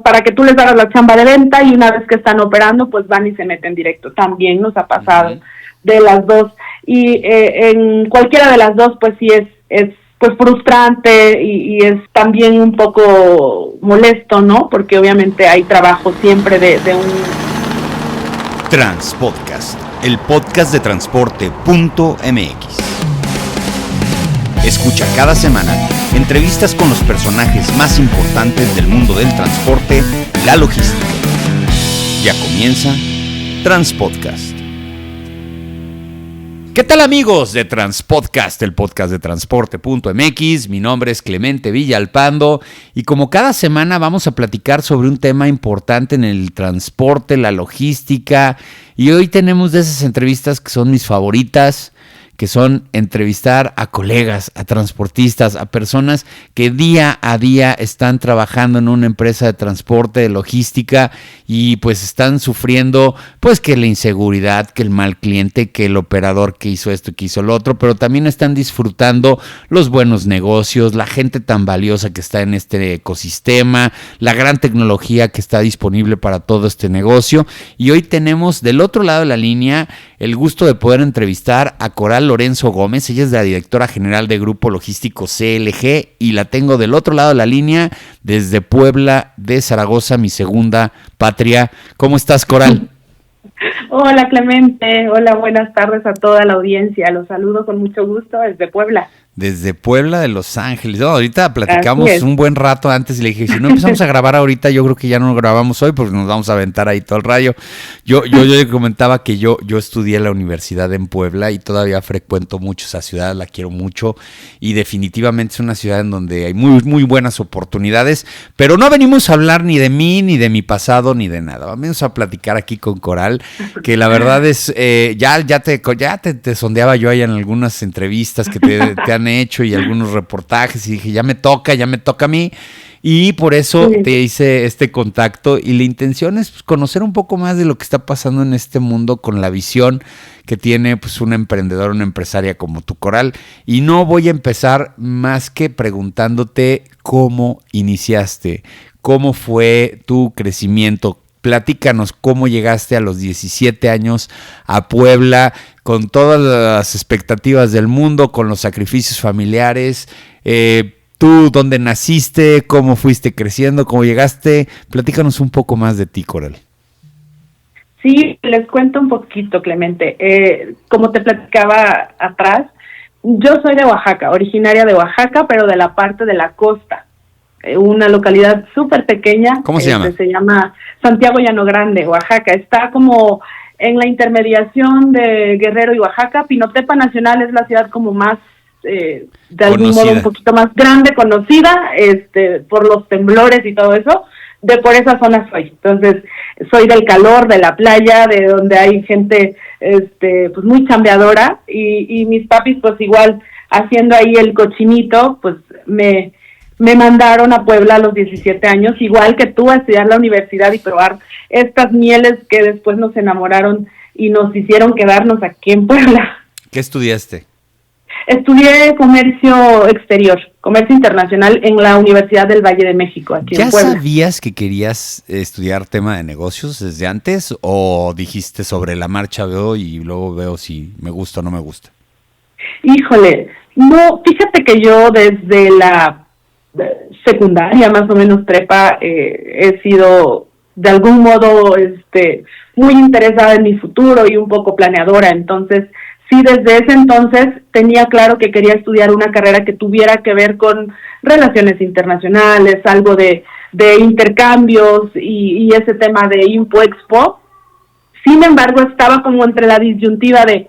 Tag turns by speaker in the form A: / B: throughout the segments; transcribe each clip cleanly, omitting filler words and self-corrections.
A: para que tú les hagas la chamba de venta y una vez que están operando, pues van y se meten directo. También nos ha pasado de las dos. Y en cualquiera de las dos, pues sí es pues frustrante y es también un poco molesto, ¿no? Porque obviamente hay trabajo siempre de un...
B: Transpodcast, el podcast de transporte.mx. Escucha cada semana entrevistas con los personajes más importantes del mundo del transporte y la logística. Ya comienza Transpodcast. ¿Qué tal, amigos de Transpodcast, el podcast de transporte.mx? Mi nombre es Clemente Villalpando y como cada semana vamos a platicar sobre un tema importante en el transporte, la logística, y hoy tenemos de esas entrevistas que son mis favoritas, que son entrevistar a colegas, a transportistas, a personas que día a día están trabajando en una empresa de transporte, de logística, y pues están sufriendo pues que la inseguridad, que el mal cliente, que el operador que hizo esto y que hizo lo otro, pero también están disfrutando los buenos negocios, la gente tan valiosa que está en este ecosistema, la gran tecnología que está disponible para todo este negocio. Y hoy tenemos del otro lado de la línea el gusto de poder entrevistar a Coral Lorenzo Gómez. Ella es la directora general de Grupo Logístico CLG y la tengo del otro lado de la línea desde Puebla de Zaragoza, mi segunda patria. ¿Cómo estás, Coral?
A: Hola, Clemente. Hola, buenas tardes a toda la audiencia. Los saludo con mucho gusto desde Puebla.
B: Desde Puebla de Los Ángeles. No, ahorita platicamos un buen rato antes y le dije, si no empezamos a grabar ahorita, yo creo que ya no lo grabamos hoy porque nos vamos a aventar ahí todo el rayo. Yo le comentaba que yo estudié en la universidad en Puebla y todavía frecuento mucho esa ciudad, la quiero mucho y definitivamente es una ciudad en donde hay muy, muy buenas oportunidades, pero no venimos a hablar ni de mí, ni de mi pasado, ni de nada. Vamos a platicar aquí con Coral, que la verdad es, ya te sondeaba yo ahí en algunas entrevistas que te han hecho y algunos reportajes y dije, ya me toca a mí y por eso te hice este contacto y la intención es pues, conocer un poco más de lo que está pasando en este mundo con la visión que tiene pues una emprendedora, una empresaria como tu, Coral, y no voy a empezar más que preguntándote cómo iniciaste, cómo fue tu crecimiento. Platícanos cómo llegaste a los 17 años a Puebla, con todas las expectativas del mundo, con los sacrificios familiares. Tú, ¿dónde naciste? ¿Cómo fuiste creciendo? ¿Cómo llegaste? Platícanos un poco más de ti, Coral.
A: Sí, les cuento un poquito, Clemente. Como te platicaba atrás, yo soy de Oaxaca, originaria de Oaxaca, pero de la parte de la costa. Una localidad súper pequeña.
B: ¿Cómo se llama?
A: Se llama Santiago Llano Grande, Oaxaca. Está como en la intermediación de Guerrero y Oaxaca. Pinotepa Nacional es la ciudad como más, de algún modo un poquito más grande, conocida, por los temblores y todo eso. De por esa zona soy. Entonces, soy del calor, de la playa, de donde hay gente, pues muy chambeadora. Y mis papis, pues igual, haciendo ahí el cochinito, pues me mandaron a Puebla a los 17 años, igual que tú, a estudiar la universidad y probar estas mieles que después nos enamoraron y nos hicieron quedarnos aquí en Puebla.
B: ¿Qué estudiaste?
A: Estudié comercio exterior, comercio internacional en la Universidad del Valle de México, aquí en Puebla.
B: ¿Ya sabías que querías estudiar tema de negocios desde antes o dijiste sobre la marcha veo y luego veo si me gusta o no me gusta?
A: Híjole, no, fíjate que yo desde la secundaria, más o menos prepa, he sido de algún modo muy interesada en mi futuro y un poco planeadora. Entonces, sí, desde ese entonces tenía claro que quería estudiar una carrera que tuviera que ver con relaciones internacionales, algo de intercambios y ese tema de Info-Expo. Sin embargo, estaba como entre la disyuntiva de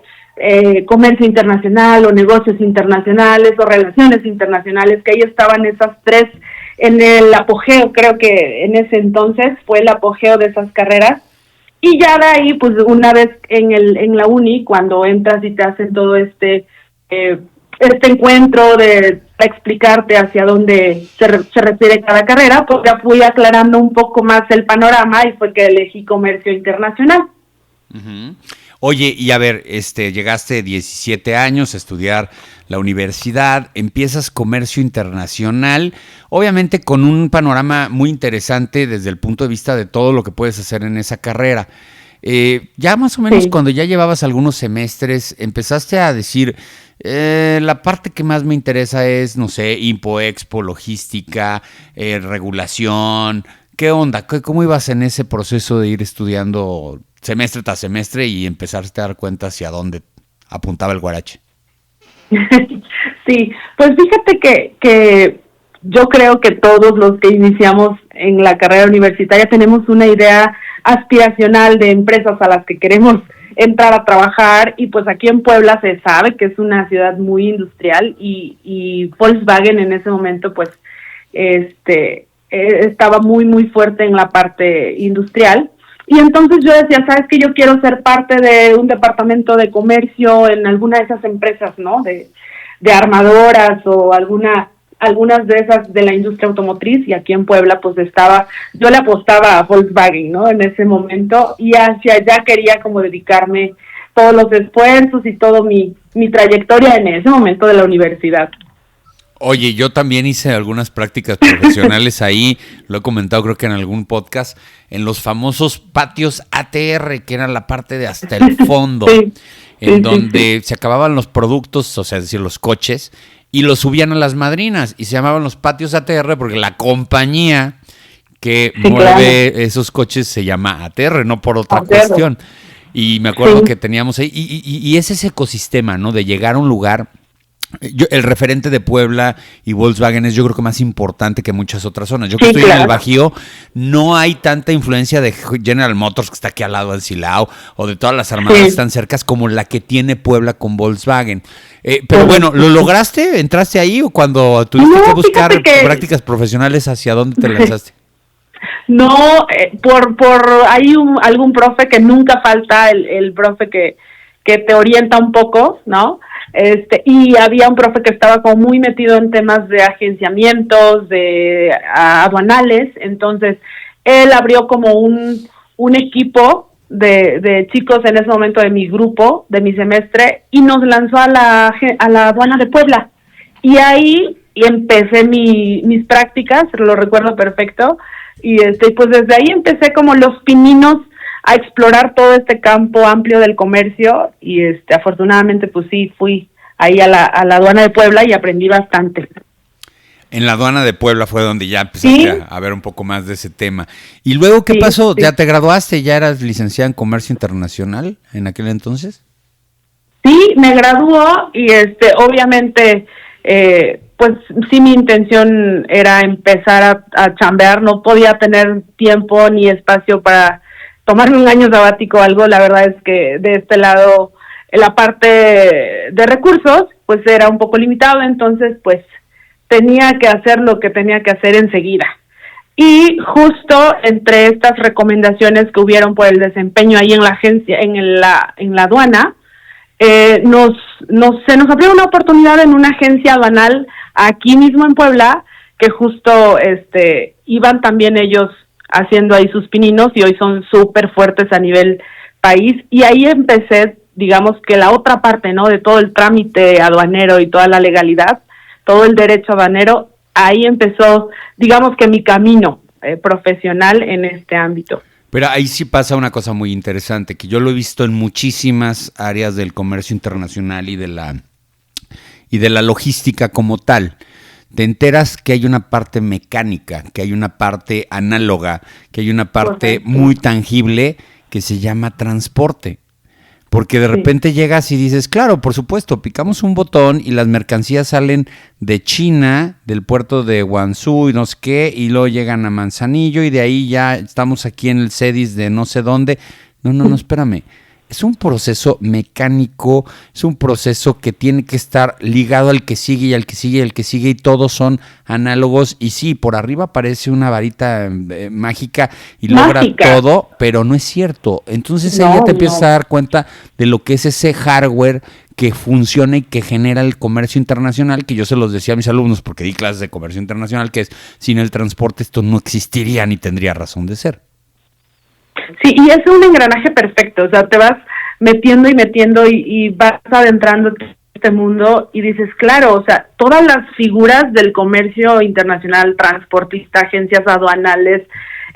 A: comercio internacional o negocios internacionales o relaciones internacionales, que ahí estaban esas tres en el apogeo. Creo que en ese entonces fue el apogeo de esas carreras. Y ya de ahí, pues una vez en la uni, cuando entras y te hacen todo este encuentro de explicarte hacia dónde se refiere cada carrera, pues ya fui aclarando un poco más el panorama y fue que elegí comercio internacional.
B: Uh-huh. Oye, y a ver, llegaste 17 años a estudiar la universidad, empiezas comercio internacional, obviamente con un panorama muy interesante desde el punto de vista de todo lo que puedes hacer en esa carrera. Ya más o menos cuando ya llevabas algunos semestres, empezaste a decir, la parte que más me interesa es, no sé, Impo, Expo, logística, regulación. ¿Qué onda? ¿Cómo ibas en ese proceso de ir estudiando semestre tras semestre y empezarte a dar cuenta hacia dónde apuntaba el guarache?
A: Sí, pues fíjate que yo creo que todos los que iniciamos en la carrera universitaria tenemos una idea aspiracional de empresas a las que queremos entrar a trabajar, y pues aquí en Puebla se sabe que es una ciudad muy industrial y Volkswagen en ese momento pues estaba muy fuerte en la parte industrial. Y entonces yo decía, ¿sabes qué? Yo quiero ser parte de un departamento de comercio en alguna de esas empresas, ¿no? De armadoras o algunas de esas de la industria automotriz, y aquí en Puebla pues yo le apostaba a Volkswagen, ¿no? En ese momento, y hacia allá quería como dedicarme todos los esfuerzos y todo mi trayectoria en ese momento de la universidad.
B: Oye, yo también hice algunas prácticas profesionales ahí, lo he comentado creo que en algún podcast, en los famosos patios ATR, que era la parte de hasta el fondo, donde se acababan los productos, o sea, es decir, los coches, y los subían a las madrinas, y se llamaban los patios ATR porque la compañía que mueve esos coches se llama ATR, no por otra cuestión. Y me acuerdo que teníamos ahí, y es ese ecosistema, ¿no? De llegar a un lugar. El referente de Puebla y Volkswagen es, yo creo que más importante que muchas otras zonas. Yo que estoy en el Bajío, no hay tanta influencia de General Motors, que está aquí al lado del Silao, o de todas las armadas que están cercas, como la que tiene Puebla con Volkswagen. Pero bueno, ¿lo lograste? ¿Entraste ahí o cuando tuviste que buscar prácticas profesionales, hacia dónde te lanzaste?
A: No, por hay algún profe que nunca falta, el profe que te orienta un poco, ¿no? Y había un profe que estaba como muy metido en temas de agenciamientos, de aduanales, entonces él abrió como un equipo de chicos en ese momento de mi grupo, de mi semestre, y nos lanzó a la aduana de Puebla, y ahí empecé mis prácticas, lo recuerdo perfecto, y pues desde ahí empecé como los pininos a explorar todo este campo amplio del comercio, y afortunadamente pues sí, fui ahí a la aduana de Puebla y aprendí bastante.
B: En la aduana de Puebla fue donde ya empezaste a ver un poco más de ese tema. ¿Y luego qué pasó? ¿Ya te graduaste? ¿Ya eras licenciada en Comercio Internacional en aquel entonces?
A: Sí, me graduó y obviamente pues sí, mi intención era empezar a chambear, no podía tener tiempo ni espacio para tomarme un año sabático o algo. La verdad es que de este lado la parte de recursos pues era un poco limitado, entonces pues tenía que hacer lo que tenía que hacer enseguida. Y justo entre estas recomendaciones que hubieron por el desempeño ahí en la agencia, en la aduana, se nos abrió una oportunidad en una agencia aduanal aquí mismo en Puebla, que justo iban también ellos haciendo ahí sus pininos, y hoy son súper fuertes a nivel país, y ahí empecé, digamos que la otra parte, ¿no? De todo el trámite aduanero y toda la legalidad, todo el derecho aduanero, ahí empezó, digamos que mi camino profesional en este ámbito.
B: Pero ahí sí pasa una cosa muy interesante, que yo lo he visto en muchísimas áreas del comercio internacional y de la logística como tal. Te enteras que hay una parte mecánica, que hay una parte análoga, que hay una parte muy tangible que se llama transporte. Porque de repente llegas y dices, claro, por supuesto, picamos un botón y las mercancías salen de China, del puerto de Guangzhou y no sé qué, y luego llegan a Manzanillo y de ahí ya estamos aquí en el CEDIS de no sé dónde. No, espérame. Es un proceso mecánico, es un proceso que tiene que estar ligado al que sigue y al que sigue y al que sigue, y todos son análogos. Y sí, por arriba parece una varita mágica y logra todo, pero no es cierto. Entonces ahí ya te empiezas a dar cuenta de lo que es ese hardware que funciona y que genera el comercio internacional, que yo se los decía a mis alumnos porque di clases de comercio internacional, que es, sin el transporte esto no existiría ni tendría razón de ser.
A: Sí, y es un engranaje perfecto, o sea, te vas metiendo y vas adentrando este mundo y dices, claro, o sea, todas las figuras del comercio internacional, transportista, agencias aduanales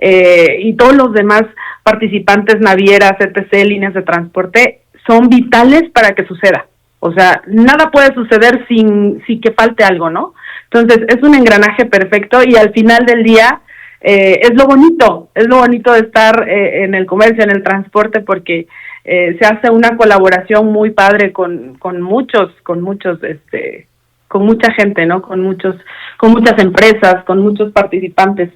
A: y todos los demás participantes, navieras, etc., líneas de transporte, son vitales para que suceda. O sea, nada puede suceder sin que falte algo, ¿no? Entonces, es un engranaje perfecto y al final del día es lo bonito de estar en el comercio, en el transporte, porque se hace una colaboración muy padre con mucha gente, ¿no? Con muchas empresas, con muchos participantes.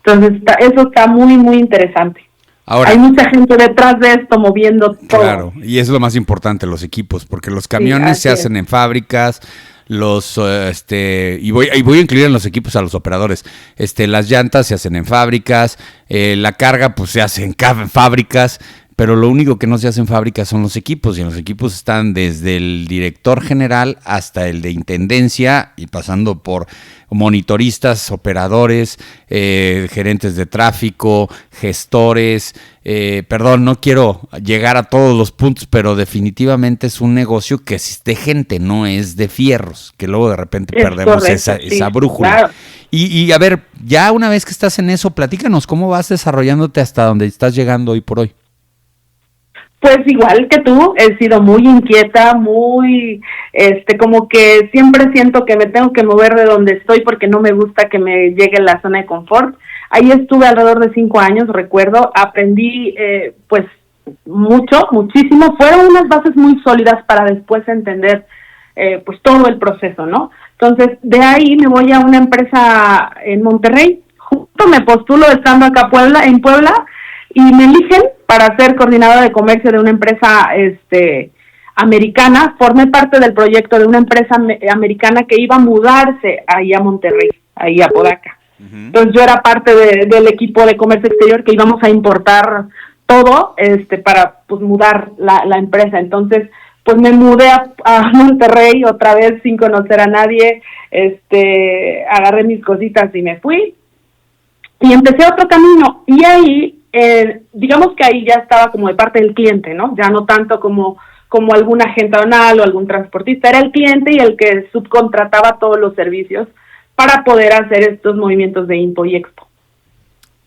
A: Entonces, eso está muy, muy interesante. Ahora, hay mucha gente detrás de esto moviendo todo.
B: Claro, y es lo más importante, los equipos, porque los camiones se hacen en fábricas, y voy a incluir en los equipos a los operadores. Las llantas se hacen en fábricas, la carga pues se hace en fábricas, pero lo único que no se hace en fábricas son los equipos, y en los equipos están desde el director general hasta el de intendencia y pasando por monitoristas, operadores, gerentes de tráfico, gestores. No quiero llegar a todos los puntos, pero definitivamente es un negocio que es de gente, no es de fierros, que luego de repente perdemos esa brújula. Claro. Y a ver, ya una vez que estás en eso, platícanos, ¿cómo vas desarrollándote hasta donde estás llegando hoy por hoy?
A: Pues igual que tú, he sido muy inquieta, muy, como que siempre siento que me tengo que mover de donde estoy porque no me gusta que me llegue la zona de confort. Ahí estuve alrededor de 5 años, recuerdo, aprendí pues muchísimo, fueron unas bases muy sólidas para después entender pues todo el proceso, ¿no? Entonces, de ahí me voy a una empresa en Monterrey, justo me postulo estando acá en Puebla, y me eligen para ser coordinadora de comercio de una empresa americana. Formé parte del proyecto de una empresa americana que iba a mudarse ahí a Monterrey, ahí a Apodaca. Uh-huh. Entonces yo era parte del equipo de comercio exterior que íbamos a importar todo para pues mudar la empresa. Entonces pues me mudé a Monterrey otra vez sin conocer a nadie, agarré mis cositas y me fui y empecé otro camino, y ahí digamos que ahí ya estaba como de parte del cliente, ¿no? Ya no tanto como algún agente aduanal o algún transportista, era el cliente y el que subcontrataba todos los servicios para poder hacer estos movimientos de Impo y Expo.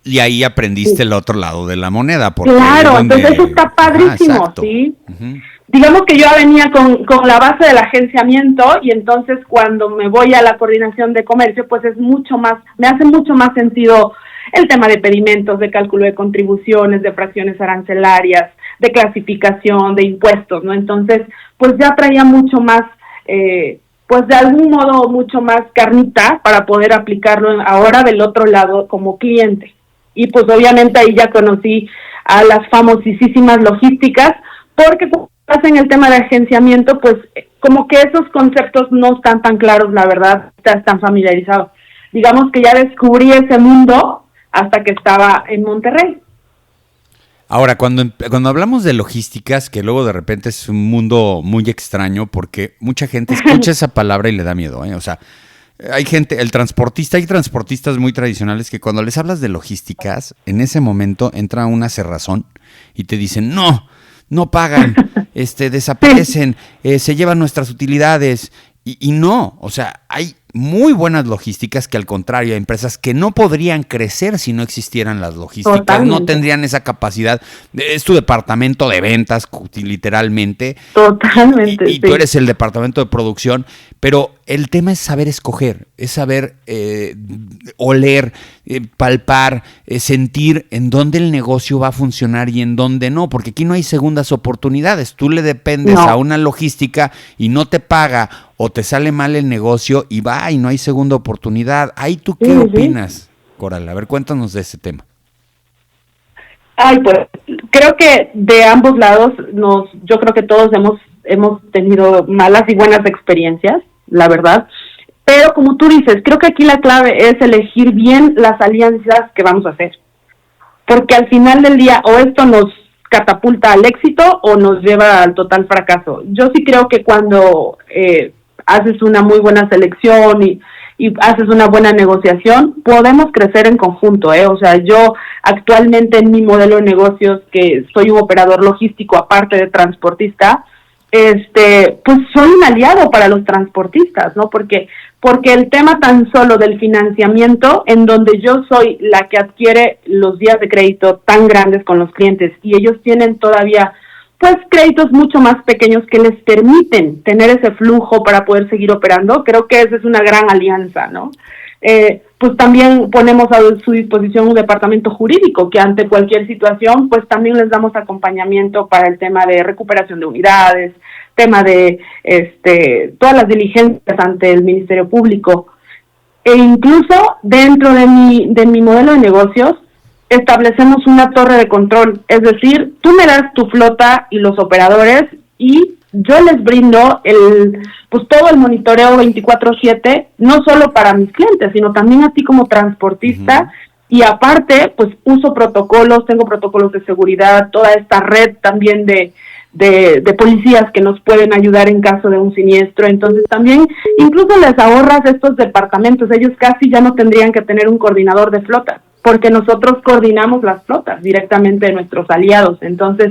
B: Y ahí aprendiste el otro lado de la moneda.
A: Claro, entonces eso está padrísimo, ¿sí? Uh-huh. Digamos que yo venía con la base del agenciamiento, y entonces cuando me voy a la coordinación de comercio, pues me hace mucho más sentido el tema de pedimentos, de cálculo de contribuciones, de fracciones arancelarias, de clasificación, de impuestos, ¿no? Entonces, pues ya traía mucho más, pues de algún modo mucho más carnita para poder aplicarlo ahora del otro lado como cliente. Y pues obviamente ahí ya conocí a las famosísimas logísticas, porque cuando hacen el tema de agenciamiento, pues como que esos conceptos no están tan claros, la verdad, están familiarizados. Digamos que ya descubrí ese mundo hasta que estaba en Monterrey.
B: Ahora, cuando hablamos de logísticas, que luego de repente es un mundo muy extraño, porque mucha gente escucha esa palabra y le da miedo, ¿eh? O sea, hay transportistas muy tradicionales que cuando les hablas de logísticas, en ese momento entra una cerrazón y te dicen, no pagan, desaparecen, se llevan nuestras utilidades, y no, o sea, hay muy buenas logísticas que al contrario, hay empresas que no podrían crecer si no existieran las logísticas. Totalmente. No tendrían esa capacidad. Es tu departamento de ventas, literalmente.
A: Totalmente.
B: Y tú eres el departamento de producción, pero el tema es saber escoger, es saber oler, palpar, sentir en dónde el negocio va a funcionar y en dónde no, porque aquí no hay segundas oportunidades. Tú le dependes a una logística y no te paga, o te sale mal el negocio y no hay segunda oportunidad. ¿Ahí tú qué opinas, Coral? A ver, cuéntanos de ese tema.
A: Ay, pues creo que de ambos lados yo creo que todos hemos tenido malas y buenas experiencias, la verdad. Pero como tú dices, creo que aquí la clave es elegir bien las alianzas que vamos a hacer. Porque al final del día, o esto nos catapulta al éxito o nos lleva al total fracaso. Yo sí creo que cuando haces una muy buena selección y haces una buena negociación, podemos crecer en conjunto, O sea, yo actualmente en mi modelo de negocios, que soy un operador logístico aparte de transportista, pues soy un aliado para los transportistas, ¿no? Porque el tema tan solo del financiamiento, en donde yo soy la que adquiere los días de crédito tan grandes con los clientes y ellos tienen todavía pues créditos mucho más pequeños que les permiten tener ese flujo para poder seguir operando, creo que esa es una gran alianza, ¿no? Pues también ponemos a su disposición un departamento jurídico que ante cualquier situación, pues también les damos acompañamiento para el tema de recuperación de unidades, tema de todas las diligencias ante el Ministerio Público. E incluso dentro de mi modelo de negocios, establecemos una torre de control, es decir, tú me das tu flota y los operadores y yo les brindo pues todo el monitoreo 24/7, no solo para mis clientes, sino también a ti como transportista, y aparte, pues uso protocolos, tengo protocolos de seguridad, toda esta red también de policías que nos pueden ayudar en caso de un siniestro. Entonces también incluso les ahorras estos departamentos, ellos casi ya no tendrían que tener un coordinador de flota, porque nosotros coordinamos las flotas directamente de nuestros aliados. Entonces,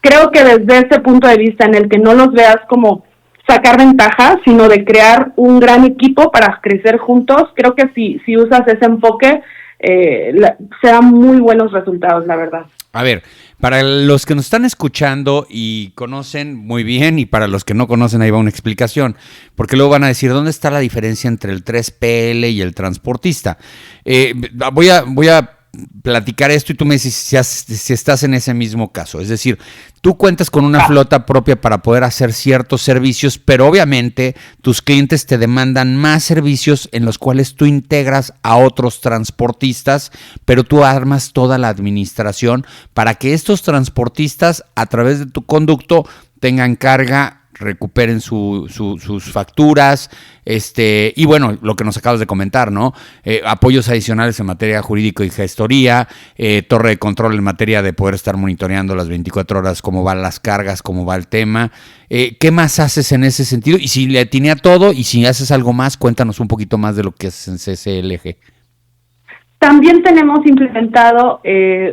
A: creo que desde ese punto de vista en el que no los veas como sacar ventaja, sino de crear un gran equipo para crecer juntos, creo que si usas ese enfoque, se dan muy buenos resultados, la verdad.
B: A ver, para los que nos están escuchando y conocen muy bien, y para los que no conocen, ahí va una explicación, porque luego van a decir, ¿dónde está la diferencia entre el 3PL y el transportista? Voy a platicar esto y tú me dices si estás en ese mismo caso. Es decir, tú cuentas con una flota propia para poder hacer ciertos servicios, pero obviamente tus clientes te demandan más servicios en los cuales tú integras a otros transportistas, pero tú armas toda la administración para que estos transportistas, a través de tu conducto, tengan carga, recuperen sus facturas, y bueno, lo que nos acabas de comentar, ¿no? Apoyos adicionales en materia jurídico y gestoría, torre de control en materia de poder estar monitoreando las 24 horas cómo van las cargas, cómo va el tema. ¿Qué más haces en ese sentido? Y si le atiné a todo, y si haces algo más, cuéntanos un poquito más de lo que haces en CCLG.
A: También tenemos implementado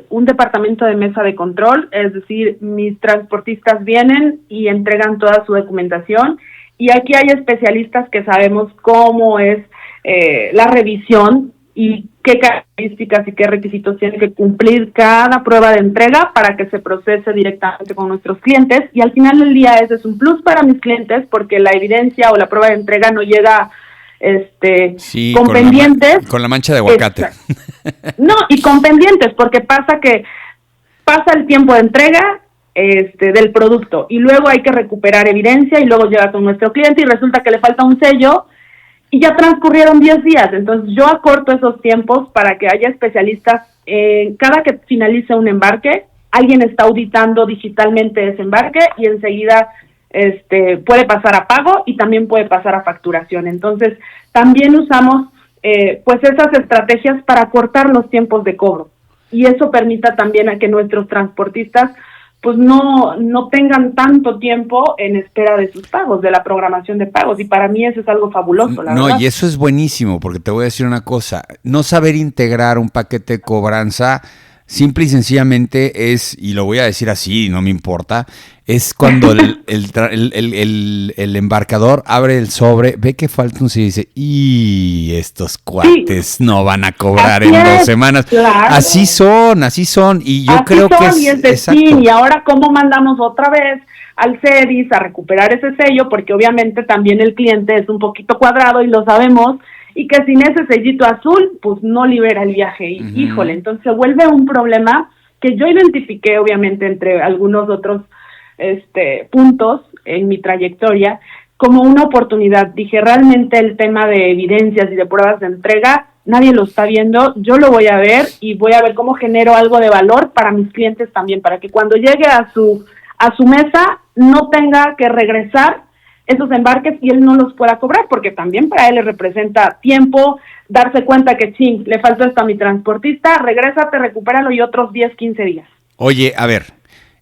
A: un departamento de mesa de control, es decir, mis transportistas vienen y entregan toda su documentación, y aquí hay especialistas que sabemos cómo es la revisión y qué características y qué requisitos tiene que cumplir cada prueba de entrega para que se procese directamente con nuestros clientes, y al final del día ese es un plus para mis clientes porque la evidencia o la prueba de entrega no llega
B: sí,
A: con pendientes.
B: Con la mancha de aguacate.
A: No, y con pendientes, porque pasa el tiempo de entrega del producto y luego hay que recuperar evidencia y luego llega con nuestro cliente y resulta que le falta un sello y ya transcurrieron 10 días. Entonces yo acorto esos tiempos para que haya especialistas. Cada que finalice un embarque, alguien está auditando digitalmente ese embarque y enseguida puede pasar a pago y también puede pasar a facturación. Entonces, también usamos pues esas estrategias para cortar los tiempos de cobro. Y eso permita también a que nuestros transportistas pues no tengan tanto tiempo en espera de sus pagos, de la programación de pagos. Y para mí eso es algo fabuloso, la verdad.
B: No, y eso es buenísimo, porque te voy a decir una cosa. No saber integrar un paquete de cobranza simple y sencillamente es, y lo voy a decir así, no me importa, es cuando el embarcador abre el sobre, ve que falta un sello y dice, y estos cuates no van a cobrar en 2 semanas.
A: Claro.
B: Así son, y yo creo que es
A: y ahora cómo mandamos otra vez al CEDIS a recuperar ese sello, porque obviamente también el cliente es un poquito cuadrado y lo sabemos, y que sin ese sellito azul, pues no libera el viaje. Y híjole, entonces se vuelve un problema que yo identifiqué, obviamente, entre algunos otros puntos en mi trayectoria, como una oportunidad. Dije, realmente el tema de evidencias y de pruebas de entrega, nadie lo está viendo, yo lo voy a ver y voy a ver cómo genero algo de valor para mis clientes también, para que cuando llegue a su mesa no tenga que regresar esos embarques y él no los pueda cobrar, porque también para él le representa tiempo, darse cuenta que le faltó esto a mi transportista, regrésate, recupéralo y otros 10, 15 días.
B: Oye, a ver,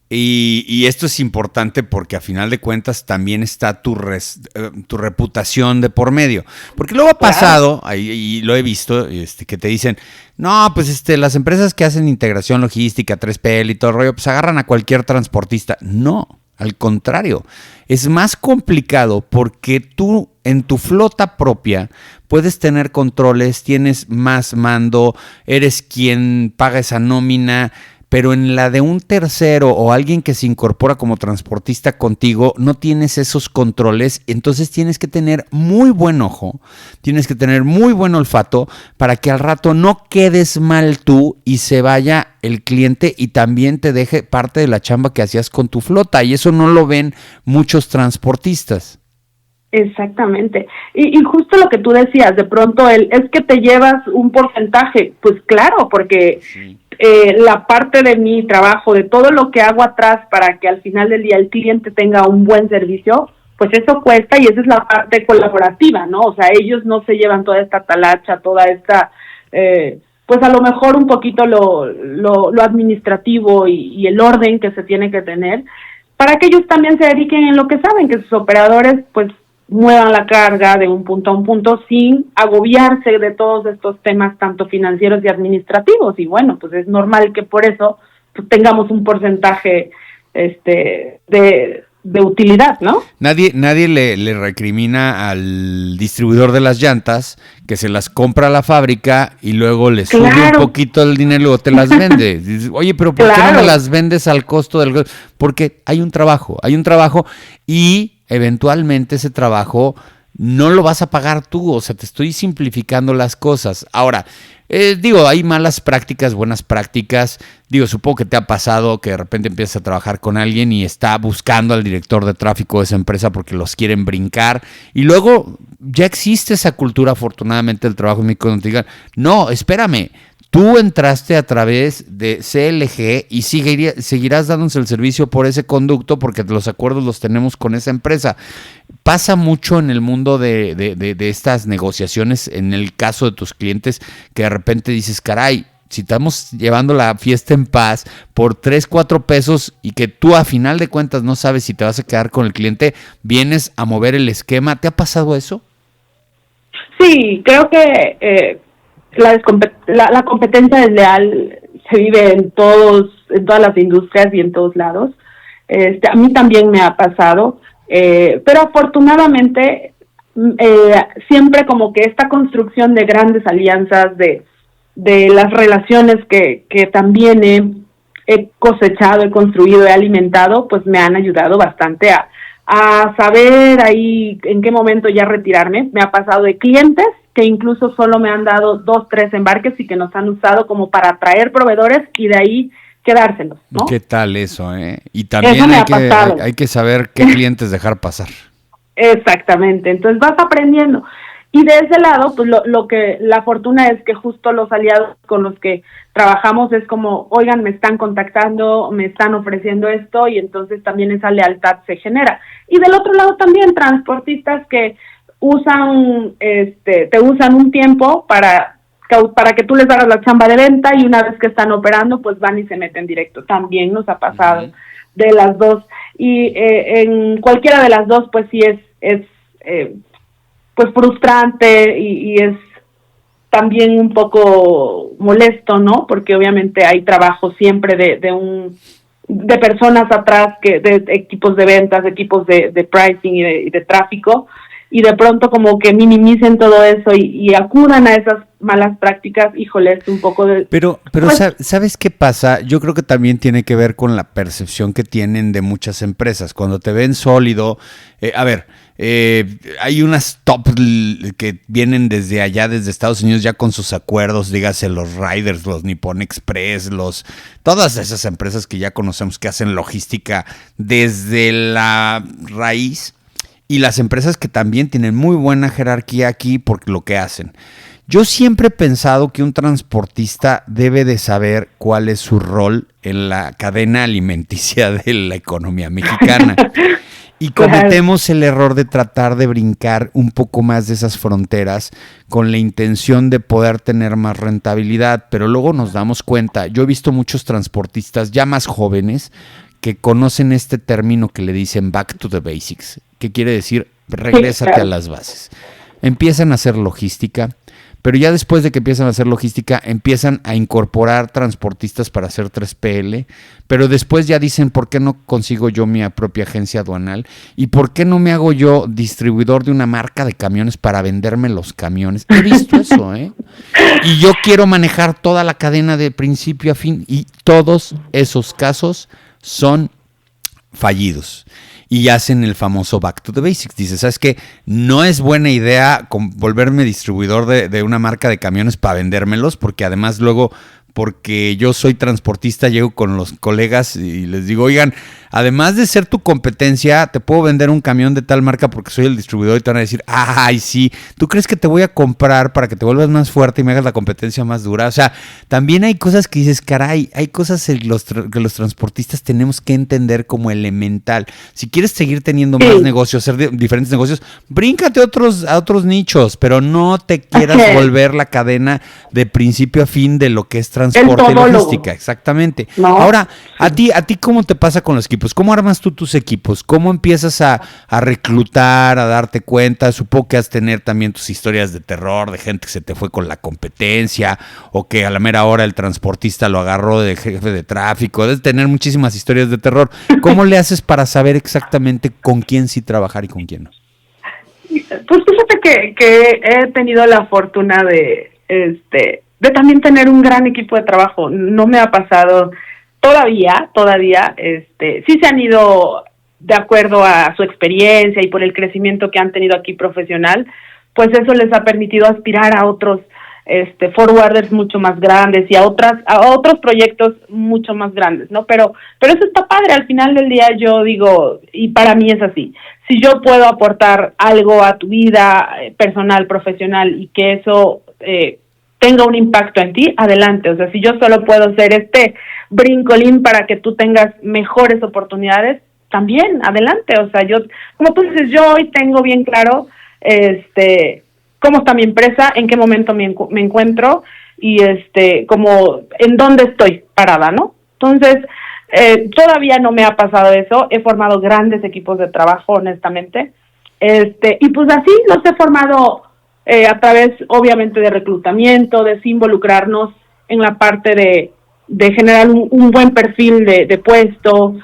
B: y esto es importante porque a final de cuentas también está tu reputación de por medio, porque luego ha pasado, y lo he visto, que te dicen, no, pues las empresas que hacen integración logística, 3PL y todo el rollo, pues agarran a cualquier transportista. No. Al contrario, es más complicado porque tú en tu flota propia puedes tener controles, tienes más mando, eres quien paga esa nómina, pero en la de un tercero o alguien que se incorpora como transportista contigo, no tienes esos controles, entonces tienes que tener muy buen ojo, tienes que tener muy buen olfato para que al rato no quedes mal tú y se vaya el cliente y también te deje parte de la chamba que hacías con tu flota, y eso no lo ven muchos transportistas.
A: Exactamente. Y justo lo que tú decías, de pronto es que te llevas un porcentaje, pues claro, porque sí. La parte de mi trabajo, de todo lo que hago atrás para que al final del día el cliente tenga un buen servicio, pues eso cuesta, y esa es la parte colaborativa, ¿no? O sea, ellos no se llevan toda esta talacha, toda esta, pues a lo mejor un poquito lo administrativo y el orden que se tiene que tener, para que ellos también se dediquen en lo que saben, que sus operadores pues muevan la carga de un punto a un punto sin agobiarse de todos estos temas tanto financieros y administrativos, y bueno, pues es normal que por eso pues tengamos un porcentaje de utilidad, ¿no?
B: Nadie le recrimina al distribuidor de las llantas que se las compra a la fábrica y luego le sube un poquito el dinero y luego te las vende. Dices, oye, pero ¿por qué no me las vendes al costo del...? Porque hay un trabajo y eventualmente ese trabajo no lo vas a pagar tú, o sea, te estoy simplificando las cosas. Ahora, hay malas prácticas, buenas prácticas. Supongo que te ha pasado que de repente empiezas a trabajar con alguien y está buscando al director de tráfico de esa empresa porque los quieren brincar. Y luego ya existe esa cultura, afortunadamente, del trabajo en México, donde te digan, no, espérame, tú entraste a través de CLG y seguirás dándose el servicio por ese conducto porque los acuerdos los tenemos con esa empresa. Pasa mucho en el mundo de estas negociaciones, en el caso de tus clientes, que de repente dices, caray, si estamos llevando la fiesta en paz por 3, 4 pesos y que tú a final de cuentas no sabes si te vas a quedar con el cliente, vienes a mover el esquema. ¿Te ha pasado eso?
A: Sí, creo que la competencia desleal se vive en todas las industrias y en todos lados. A mí también me ha pasado, pero afortunadamente siempre como que esta construcción de grandes alianzas, de las relaciones que también he cosechado, he construido, he alimentado, pues me han ayudado bastante a saber ahí en qué momento ya retirarme. Me ha pasado de clientes que incluso solo me han dado 2, 3 embarques y que nos han usado como para atraer proveedores y de ahí quedárselos, ¿no?
B: ¿Qué tal eso, Y también hay que saber qué clientes dejar pasar.
A: Exactamente, entonces vas aprendiendo. Y de ese lado, pues la fortuna es que justo los aliados con los que trabajamos es como, oigan, me están contactando, me están ofreciendo esto, y entonces también esa lealtad se genera. Y del otro lado también transportistas que te usan un tiempo para que tú les hagas la chamba de venta, y una vez que están operando, pues van y se meten directo. También nos ha pasado de las dos. Y en cualquiera de las dos, pues sí es pues frustrante y es también un poco molesto, ¿no? Porque obviamente hay trabajo siempre de personas atrás, de equipos de ventas, de equipos de pricing y de tráfico, y de pronto como que minimicen todo eso y acudan a esas malas prácticas. Híjole, es un poco de...
B: Pero ¿sabes qué pasa? Yo creo que también tiene que ver con la percepción que tienen de muchas empresas. Cuando te ven sólido, hay unas top que vienen desde allá, desde Estados Unidos, ya con sus acuerdos, dígase los Riders, los Nippon Express, todas esas empresas que ya conocemos que hacen logística desde la raíz, y las empresas que también tienen muy buena jerarquía aquí por lo que hacen. Yo siempre he pensado que un transportista debe de saber cuál es su rol en la cadena alimenticia de la economía mexicana. Y cometemos el error de tratar de brincar un poco más de esas fronteras con la intención de poder tener más rentabilidad, pero luego nos damos cuenta. Yo he visto muchos transportistas ya más jóvenes que conocen este término que le dicen back to the basics, que quiere decir regrésate a las bases. Empiezan a hacer logística, pero ya después de que empiezan a hacer logística, empiezan a incorporar transportistas para hacer 3PL, pero después ya dicen, ¿por qué no consigo yo mi propia agencia aduanal? ¿Y por qué no me hago yo distribuidor de una marca de camiones para venderme los camiones? He visto eso, ¿eh? Y yo quiero manejar toda la cadena de principio a fin, y todos esos casos son fallidos. Y hacen el famoso back to the basics. Dice, ¿sabes qué? No es buena idea volverme distribuidor de una marca de camiones para vendérmelos, porque además luego, porque yo soy transportista, llego con los colegas y les digo, oigan, además de ser tu competencia, te puedo vender un camión de tal marca porque soy el distribuidor, y te van a decir, ay, sí, ¿tú crees que te voy a comprar para que te vuelvas más fuerte y me hagas la competencia más dura? O sea, también hay cosas que dices, caray, hay cosas que los transportistas tenemos que entender como elemental. Si quieres seguir teniendo más negocios, hacer diferentes negocios, bríncate a otros nichos, pero no te quieras volver la cadena de principio a fin de lo que es transporte y logística. Exactamente. No. Ahora, ¿a ti cómo te pasa con los equipos? ¿Cómo armas tú tus equipos? ¿Cómo empiezas a reclutar, a darte cuenta? Supongo que has de tener también tus historias de terror, de gente que se te fue con la competencia, o que a la mera hora el transportista lo agarró de jefe de tráfico. Debes tener muchísimas historias de terror. ¿Cómo le haces para saber exactamente con quién sí trabajar y con quién no?
A: Pues fíjate que he tenido la fortuna de también tener un gran equipo de trabajo. No me ha pasado todavía, sí se han ido de acuerdo a su experiencia y por el crecimiento que han tenido aquí profesional, pues eso les ha permitido aspirar a otros forwarders mucho más grandes y a otros proyectos mucho más grandes, ¿no? Pero eso está padre. Al final del día yo digo, y para mí es así, si yo puedo aportar algo a tu vida personal, profesional, y que eso tenga un impacto en ti, adelante. O sea, si yo solo puedo ser brincolín para que tú tengas mejores oportunidades, también, adelante. O sea, yo, como tú dices, yo hoy tengo bien claro cómo está mi empresa, en qué momento me encuentro y como en dónde estoy parada, ¿no? Entonces, todavía no me ha pasado eso. He formado grandes equipos de trabajo, honestamente. Y pues así los he formado a través, obviamente, de reclutamiento, de involucrarnos en la parte de generar un buen perfil de puesto,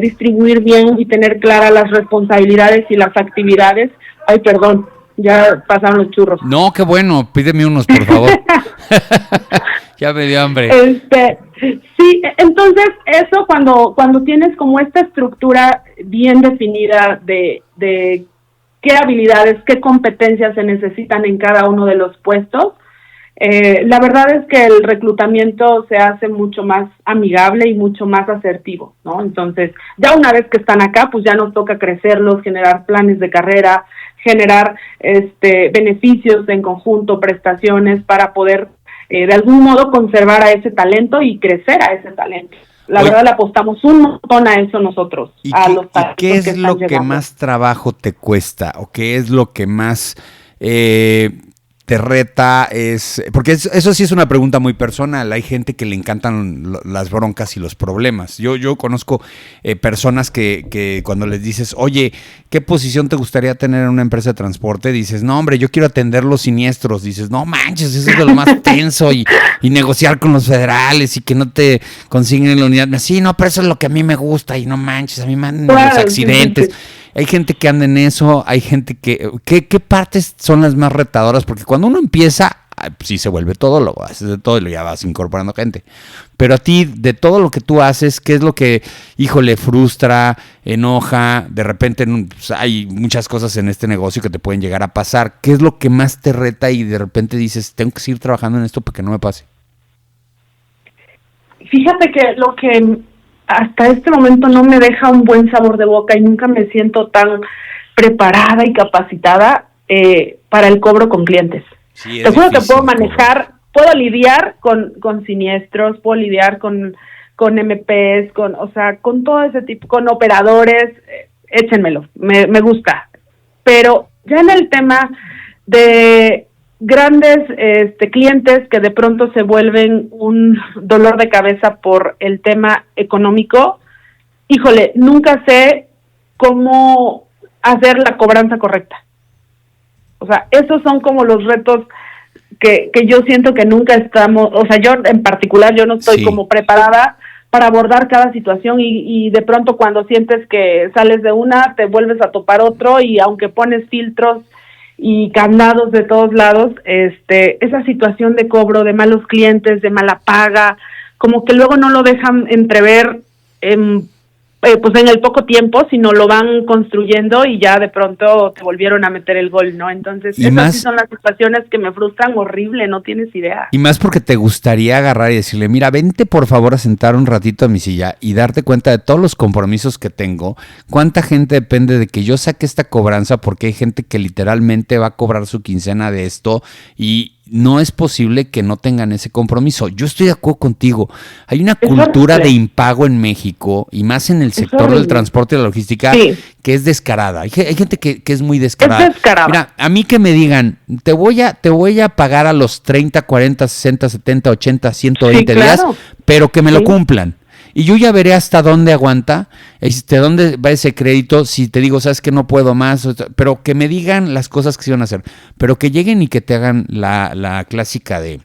A: distribuir bien y tener claras las responsabilidades y las actividades. Ay, perdón, ya pasaron los churros.
B: No, qué bueno, pídeme unos, por favor. Ya me dio hambre.
A: Sí, entonces eso cuando tienes como esta estructura bien definida de qué habilidades, qué competencias se necesitan en cada uno de los puestos, la verdad es que el reclutamiento se hace mucho más amigable y mucho más asertivo, ¿no? Entonces, ya una vez que están acá, pues ya nos toca crecerlos, generar planes de carrera, generar beneficios en conjunto, prestaciones para poder de algún modo conservar a ese talento y crecer a ese talento. La verdad le apostamos un montón a eso nosotros.
B: ¿Y qué es lo que más trabajo te cuesta? ¿O qué es lo que más te reta? Porque eso sí es una pregunta muy personal. Hay gente que le encantan las broncas y los problemas. Yo conozco personas que cuando les dices, oye, ¿qué posición te gustaría tener en una empresa de transporte? Dices, no, hombre, yo quiero atender los siniestros. Dices, no manches, eso es de lo más tenso y negociar con los federales y que no te consignen la unidad. Sí, no, pero eso es lo que a mí me gusta y no manches, a mí me mandan los accidentes. Sí. Hay gente que anda en eso, hay gente que... ¿Qué partes son las más retadoras? Porque cuando uno empieza, pues sí se vuelve todo, lo haces de todo y ya vas incorporando gente. Pero a ti, de todo lo que tú haces, ¿qué es lo que, híjole, frustra, enoja? De repente pues, hay muchas cosas en este negocio que te pueden llegar a pasar. ¿Qué es lo que más te reta y de repente dices, tengo que seguir trabajando en esto para que no me pase?
A: Fíjate que lo que hasta este momento no me deja un buen sabor de boca y nunca me siento tan preparada y capacitada para el cobro con clientes. Sí, te juro que puedo manejar, puedo lidiar con siniestros, puedo lidiar con MPs, con todo ese tipo, con operadores, échenmelo, me gusta. Pero ya en el tema de grandes clientes que de pronto se vuelven un dolor de cabeza por el tema económico, híjole, nunca sé cómo hacer la cobranza correcta. O sea, esos son como los retos que yo siento que nunca estamos, o sea, yo en particular, yo no estoy como preparada para abordar cada situación y de pronto cuando sientes que sales de una, te vuelves a topar otro y aunque pones filtros y candados de todos lados, esa situación de cobro, de malos clientes, de mala paga, como que luego no lo dejan entrever pues en el poco tiempo, sino lo van construyendo y ya de pronto te volvieron a meter el gol, ¿no? Entonces, esas sí son las situaciones que me frustran horrible, no tienes idea.
B: Y más porque te gustaría agarrar y decirle, mira, vente por favor a sentar un ratito a mi silla y darte cuenta de todos los compromisos que tengo, cuánta gente depende de que yo saque esta cobranza, porque hay gente que literalmente va a cobrar su quincena de esto y no es posible que no tengan ese compromiso. Yo estoy de acuerdo contigo. Hay una cultura de impago en México y más en el sector del transporte y la logística que es descarada. Hay gente que es muy descarada. Mira, a mí que me digan, te voy a pagar a los 30, 40, 60, 70, 80, 120 días, pero que me lo cumplan. Y yo ya veré hasta dónde aguanta, dónde va ese crédito, si te digo, sabes que no puedo más, pero que me digan las cosas que se van a hacer, pero que lleguen y que te hagan la clásica de,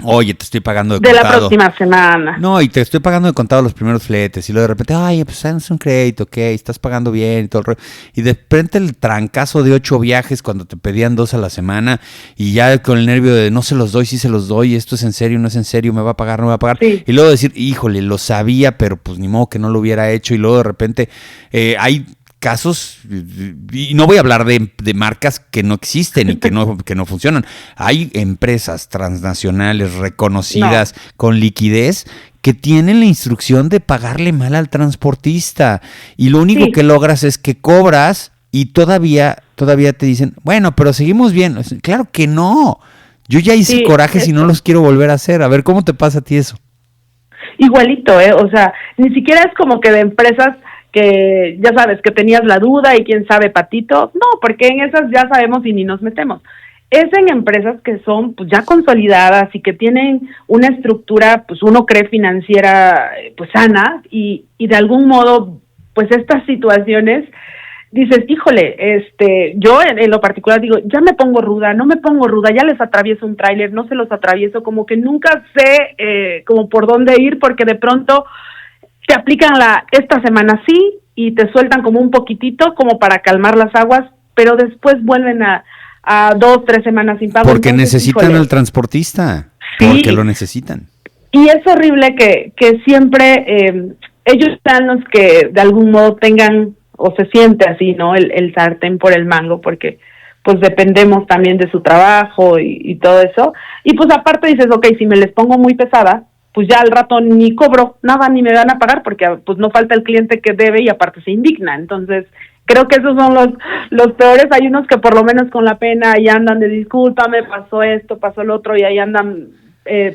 B: oye, te estoy pagando de contado.
A: De la próxima semana.
B: No, y te estoy pagando de contado los primeros fletes, y luego de repente, ay, pues es un crédito, ok, estás pagando bien y todo el rollo. Y de repente el trancazo de 8 viajes cuando te pedían 2 a la semana, y ya con el nervio de no se los doy, sí se los doy, esto es en serio, no es en serio, me va a pagar, no me va a pagar. Sí. Y luego decir, híjole, lo sabía, pero pues ni modo que no lo hubiera hecho, y luego de repente hay casos, y no voy a hablar de marcas que no existen y que no funcionan. Hay empresas transnacionales reconocidas con liquidez que tienen la instrucción de pagarle mal al transportista y lo único que logras es que cobras y todavía te dicen, bueno, pero seguimos bien. Claro que no. Yo ya hice corajes y no los quiero volver a hacer. A ver, ¿cómo te pasa a ti eso?
A: Igualito, o sea, ni siquiera es como que de empresas que ya sabes que tenías la duda y quién sabe patito, no, porque en esas ya sabemos y ni nos metemos. Es en empresas que son pues ya consolidadas y que tienen una estructura, pues uno cree financiera pues sana y de algún modo pues estas situaciones dices, híjole, yo en lo particular digo, ya me pongo ruda, no me pongo ruda, ya les atravieso un tráiler, no se los atravieso, como que nunca sé como por dónde ir porque de pronto te aplican esta semana sí y te sueltan como un poquitito como para calmar las aguas, pero después vuelven a 2, 3 semanas sin pago.
B: Porque entonces, necesitan al transportista, porque lo necesitan.
A: Y es horrible que siempre ellos sean los que de algún modo tengan o se siente así, ¿no? El sartén por el mango, porque pues dependemos también de su trabajo y todo eso. Y pues aparte dices, ok, si me les pongo muy pesada, pues ya al rato ni cobro nada, ni me van a pagar, porque pues no falta el cliente que debe y aparte se indigna. Entonces, creo que esos son los peores. Hay unos que por lo menos con la pena ahí andan de discúlpame, pasó esto, pasó el otro, y ahí andan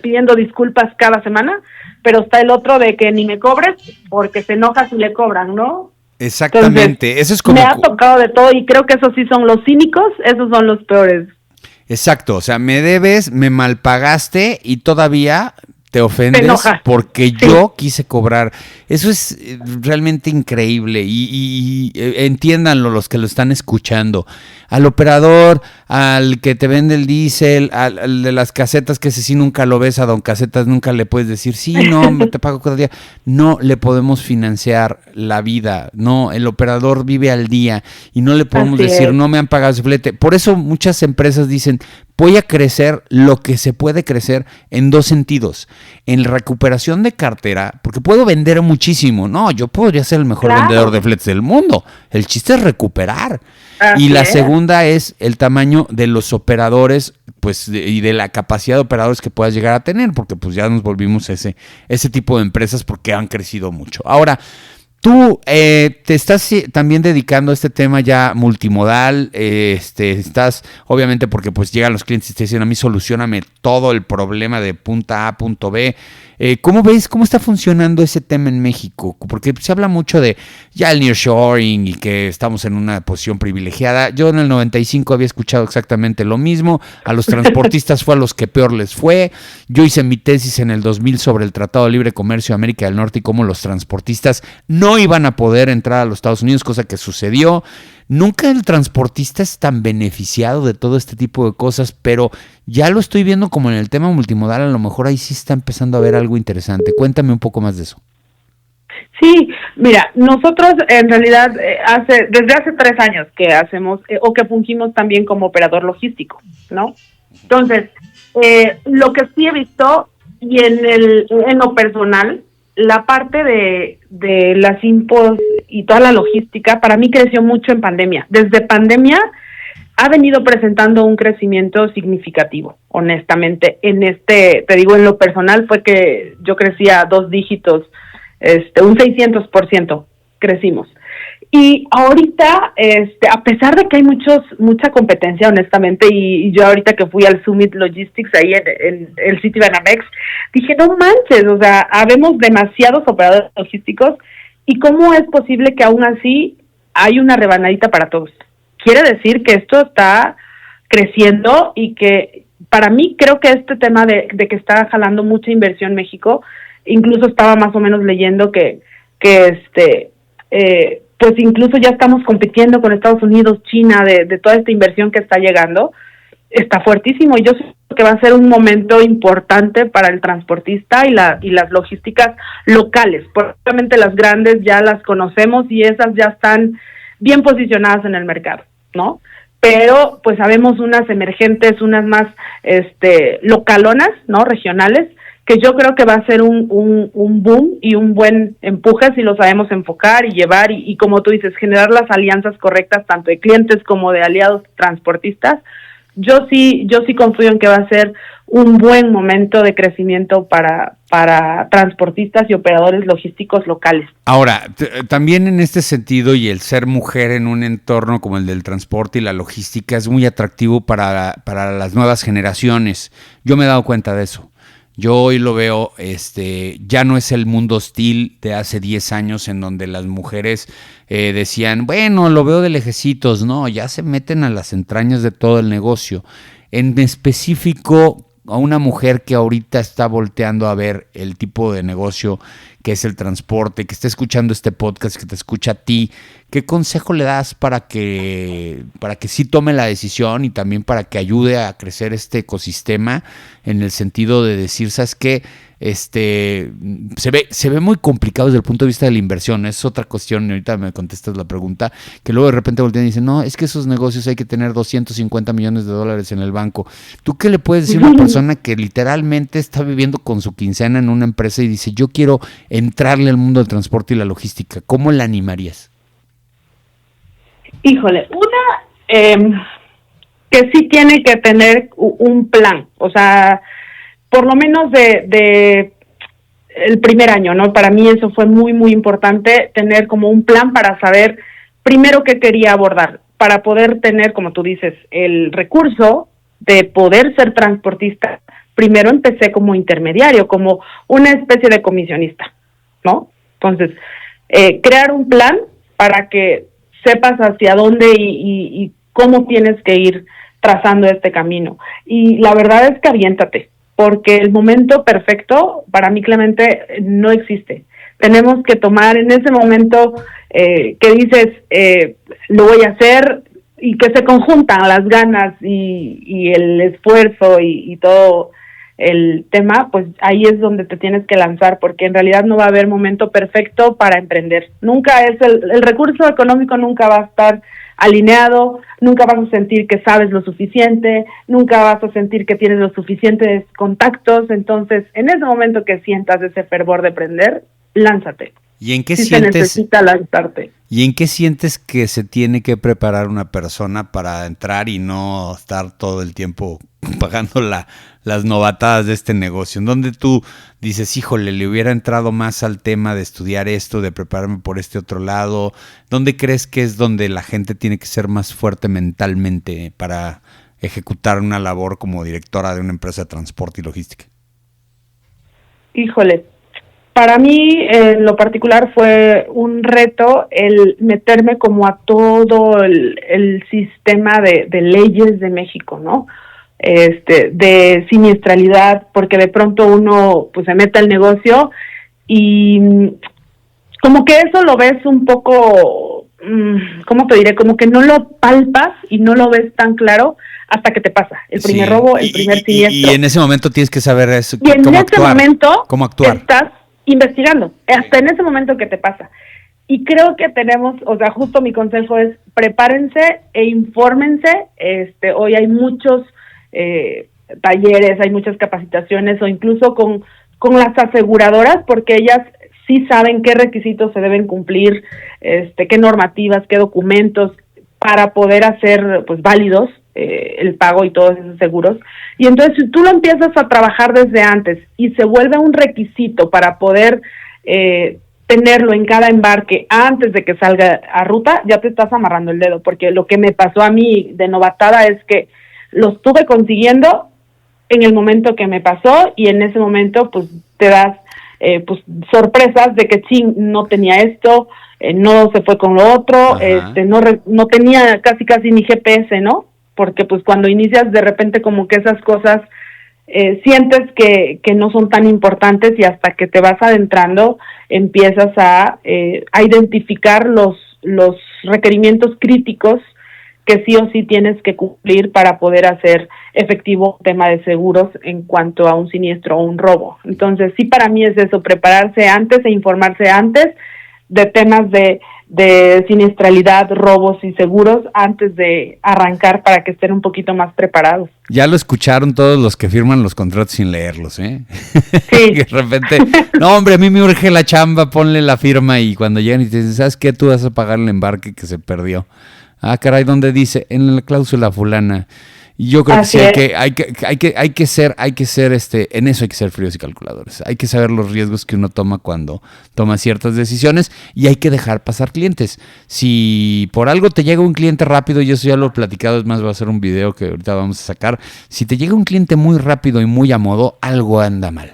A: pidiendo disculpas cada semana, pero está el otro de que ni me cobres porque se enoja si le cobran, ¿no?
B: Exactamente.
A: Entonces,
B: eso es como
A: me ha tocado de todo y creo que esos sí son los cínicos, esos son los peores.
B: Exacto, o sea, me debes, me malpagaste y todavía te ofendes porque yo quise cobrar. Eso es realmente increíble y entiéndanlo los que lo están escuchando. Al operador, al que te vende el diésel, al de las casetas, que ese sí nunca lo ves, a don Casetas nunca le puedes decir, sí, no, te pago cada día. No le podemos financiar la vida, no, el operador vive al día y no le podemos decir, no me han pagado ese flete. Por eso muchas empresas dicen, voy a crecer lo que se puede crecer en 2 sentidos. En recuperación de cartera, porque puedo vender muchísimo. No, yo podría ser el mejor vendedor de fletes del mundo. El chiste es recuperar. Y la segunda es el tamaño de los operadores, pues, y de la capacidad de operadores que puedas llegar a tener, porque pues ya nos volvimos ese tipo de empresas porque han crecido mucho. Ahora, tú te estás también dedicando a este tema ya multimodal, estás, obviamente, porque pues llegan los clientes y te dicen, a mí solucioname todo el problema de punta A a punto B. ¿Cómo ves, cómo está funcionando ese tema en México? Porque se habla mucho de ya el nearshoring y que estamos en una posición privilegiada. Yo en el 95 había escuchado exactamente lo mismo. A los transportistas fue a los que peor les fue. Yo hice mi tesis en el 2000 sobre el Tratado de Libre Comercio de América del Norte y cómo los transportistas no iban a poder entrar a los Estados Unidos, cosa que sucedió. nunca el transportista es tan beneficiado de todo este tipo de cosas, pero ya lo estoy viendo como en el tema multimodal, a lo mejor ahí sí está empezando a ver algo interesante. Cuéntame un poco más de eso.
A: Sí, mira, nosotros en realidad desde hace 3 años que hacemos o que fungimos también como operador logístico, ¿no? Entonces, lo que sí he visto y en lo personal, la parte de las impos y toda la logística para mí creció mucho en pandemia. Desde pandemia ha venido presentando un crecimiento significativo, honestamente. Te digo, en lo personal fue que yo crecía a 2 dígitos, un 600% crecimos. Y ahorita, a pesar de que hay mucha competencia, honestamente, y yo ahorita que fui al Summit Logistics ahí en el Citibanamex, dije, no manches, o sea, habemos demasiados operadores logísticos, y cómo es posible que aún así hay una rebanadita para todos. Quiere decir que esto está creciendo y que para mí creo que este tema de que está jalando mucha inversión en México, incluso estaba más o menos leyendo que pues incluso ya estamos compitiendo con Estados Unidos, China, de toda esta inversión que está llegando, está fuertísimo, y yo siento que va a ser un momento importante para el transportista y las logísticas locales. Probablemente las grandes ya las conocemos y esas ya están bien posicionadas en el mercado, ¿no? Pero pues sabemos unas emergentes, unas más localonas, ¿no? Regionales, que yo creo que va a ser un boom y un buen empuje si lo sabemos enfocar y llevar y como tú dices, generar las alianzas correctas tanto de clientes como de aliados transportistas. Yo sí confío en que va a ser un buen momento de crecimiento para transportistas y operadores logísticos locales.
B: Ahora, también en este sentido, y el ser mujer en un entorno como el del transporte y la logística es muy atractivo para las nuevas generaciones. Yo me he dado cuenta de eso. Yo hoy lo veo, ya no es el mundo hostil de hace 10 años en donde las mujeres decían, bueno, lo veo de lejecitos. No, ya se meten a las entrañas de todo el negocio. En específico, a una mujer que ahorita está volteando a ver el tipo de negocio que es el transporte, que está escuchando este podcast, que te escucha a ti, ¿qué consejo le das para que sí tome la decisión y también para que ayude a crecer este ecosistema en el sentido de decir, ¿sabes qué? Se ve muy complicado desde el punto de vista de la inversión, es otra cuestión, y ahorita me contestas la pregunta, que luego de repente voltean y dicen, no, es que esos negocios hay que tener $250 millones en el banco. ¿Tú qué le puedes decir a una persona que literalmente está viviendo con su quincena en una empresa y dice, yo quiero entrarle al mundo del transporte y la logística? ¿Cómo la animarías?
A: Híjole, que sí tiene que tener un plan, o sea, por lo menos de el primer año, ¿no? Para mí eso fue muy, muy importante, tener como un plan para saber primero qué quería abordar, para poder tener, como tú dices, el recurso de poder ser transportista. Primero empecé como intermediario, como una especie de comisionista, ¿no? Entonces, crear un plan para que sepas hacia dónde y cómo tienes que ir trazando este camino. Y la verdad es que aviéntate, porque el momento perfecto, para mí, Clemente, no existe. Tenemos que tomar en ese momento que dices, lo voy a hacer, y que se conjuntan las ganas y el esfuerzo y todo el tema, pues ahí es donde te tienes que lanzar, porque en realidad no va a haber momento perfecto para emprender. Nunca es el recurso económico nunca va a estar alineado, nunca vas a sentir que sabes lo suficiente, nunca vas a sentir que tienes los suficientes contactos. Entonces, en ese momento que sientas ese fervor de emprender, lánzate.
B: ¿Y en qué
A: sí
B: sientes?
A: Se necesita lanzarte.
B: ¿Y en qué sientes que se tiene que preparar una persona para entrar y no estar todo el tiempo pagando las novatadas de este negocio? ¿En dónde tú dices, híjole, le hubiera entrado más al tema de estudiar esto, de prepararme por este otro lado? ¿Dónde crees que es donde la gente tiene que ser más fuerte mentalmente para ejecutar una labor como directora de una empresa de transporte y logística?
A: Híjole, para mí, en lo particular, fue un reto el meterme como a todo el sistema de leyes de México, ¿no? De siniestralidad, porque de pronto uno pues se mete al negocio y como que eso lo ves un poco ¿cómo te diré? Como que no lo palpas y no lo ves tan claro hasta que te pasa el primer robo, el primer siniestro.
B: Y en ese momento tienes que saber eso,
A: y en
B: cómo
A: ese
B: actuar,
A: momento
B: cómo actuar.
A: Estás investigando, hasta en ese momento que te pasa. Y creo que tenemos, o sea, justo mi consejo es prepárense e infórmense. Hoy hay muchos talleres, hay muchas capacitaciones, o incluso con las aseguradoras, porque ellas sí saben qué requisitos se deben cumplir, qué normativas, qué documentos, para poder hacer pues válidos el pago y todos esos seguros. Y entonces, si tú lo empiezas a trabajar desde antes y se vuelve un requisito para poder tenerlo en cada embarque antes de que salga a ruta, ya te estás amarrando el dedo, porque lo que me pasó a mí de novatada es que lo estuve consiguiendo en el momento que me pasó, y en ese momento pues te das pues sorpresas de que no tenía esto, no se fue con lo otro, no tenía casi ni GPS, ¿no? Porque pues cuando inicias de repente como que esas cosas sientes que no son tan importantes, y hasta que te vas adentrando empiezas a identificar los requerimientos críticos que sí o sí tienes que cumplir para poder hacer efectivo un tema de seguros en cuanto a un siniestro o un robo. Entonces sí, para mí es eso, prepararse antes e informarse antes de temas de siniestralidad, robos y seguros antes de arrancar, para que estén un poquito más preparados.
B: Ya lo escucharon todos los que firman los contratos sin leerlos, ¿eh?
A: Sí.
B: De repente, no, hombre, a mí me urge la chamba, ponle la firma, y cuando llegan y te dicen, ¿sabes qué? Tú vas a pagar el embarque que se perdió. Ah, caray, ¿dónde dice? En la cláusula fulana. Y yo creo
A: Así
B: que sí hay que ser, en eso hay que ser fríos y calculadores. Hay que saber los riesgos que uno toma cuando toma ciertas decisiones, y hay que dejar pasar clientes. Si por algo te llega un cliente rápido, y eso ya lo he platicado, es más, voy a hacer un video que ahorita vamos a sacar. Si te llega un cliente muy rápido y muy a modo, algo anda mal.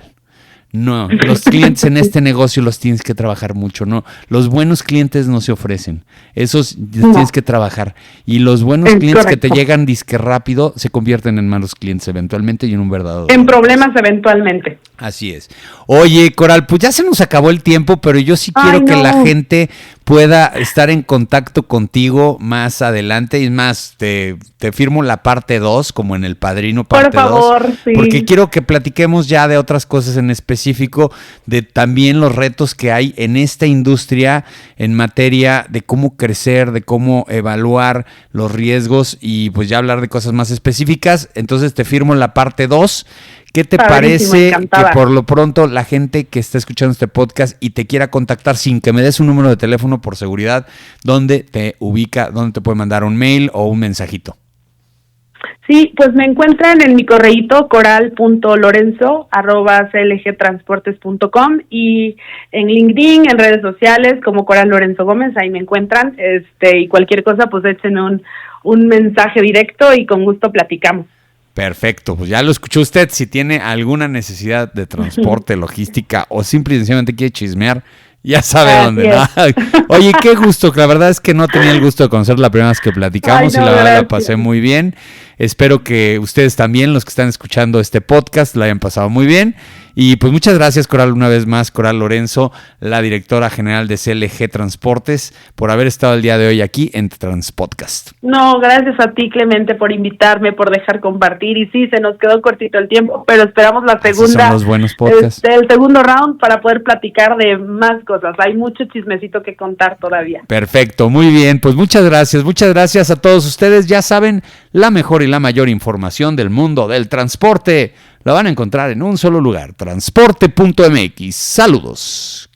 B: No, los clientes en este negocio los tienes que trabajar mucho, ¿no? Los buenos clientes no se ofrecen, esos tienes que trabajar. Y los buenos clientes que te llegan disque rápido se convierten en malos clientes eventualmente y en un verdadero...
A: En problemas eventualmente.
B: Así es. Oye, Coral, pues ya se nos acabó el tiempo, pero yo sí quiero que la gente pueda estar en contacto contigo más adelante. Y es más, te firmo la parte 2, como en El Padrino parte 2. Por favor, sí. Porque quiero que platiquemos ya de otras cosas en específico, de también los retos que hay en esta industria en materia de cómo crecer, de cómo evaluar los riesgos, y pues ya hablar de cosas más específicas. Entonces te firmo la parte 2. ¿Qué te parece que por lo pronto la gente que está escuchando este podcast y te quiera contactar, sin que me des un número de teléfono por seguridad, dónde te ubica, dónde te puede mandar un mail o un mensajito?
A: Sí, pues me encuentran en mi correíto coral.lorenzo@clgtransportes.com, y en LinkedIn, en redes sociales como Coral Lorenzo Gómez, ahí me encuentran, y cualquier cosa pues échenme un mensaje directo y con gusto platicamos.
B: Perfecto, pues ya lo escuchó usted. Si tiene alguna necesidad de transporte, logística, o simple y sencillamente quiere chismear, ya sabe dónde, ¿no? Oye, qué gusto, la verdad es que no tenía el gusto de conocer la primera vez que platicamos. Ay, no, y la verdad la pasé muy bien. Espero que ustedes también, los que están escuchando este podcast, la hayan pasado muy bien. Y pues muchas gracias, Coral, una vez más, Coral Lorenzo, la directora general de CLG Transportes, por haber estado el día de hoy aquí en Transpodcast.
A: No, gracias a ti, Clemente, por invitarme, por dejar compartir. Y sí, se nos quedó cortito el tiempo, pero esperamos la segunda,
B: son los buenos podcasts.
A: El segundo round, para poder platicar de más cosas. Hay mucho chismecito que contar todavía.
B: Perfecto, muy bien, pues muchas gracias a todos ustedes. Ya saben, la mejor y la mayor información del mundo del transporte la van a encontrar en un solo lugar, transporte.mx. Saludos.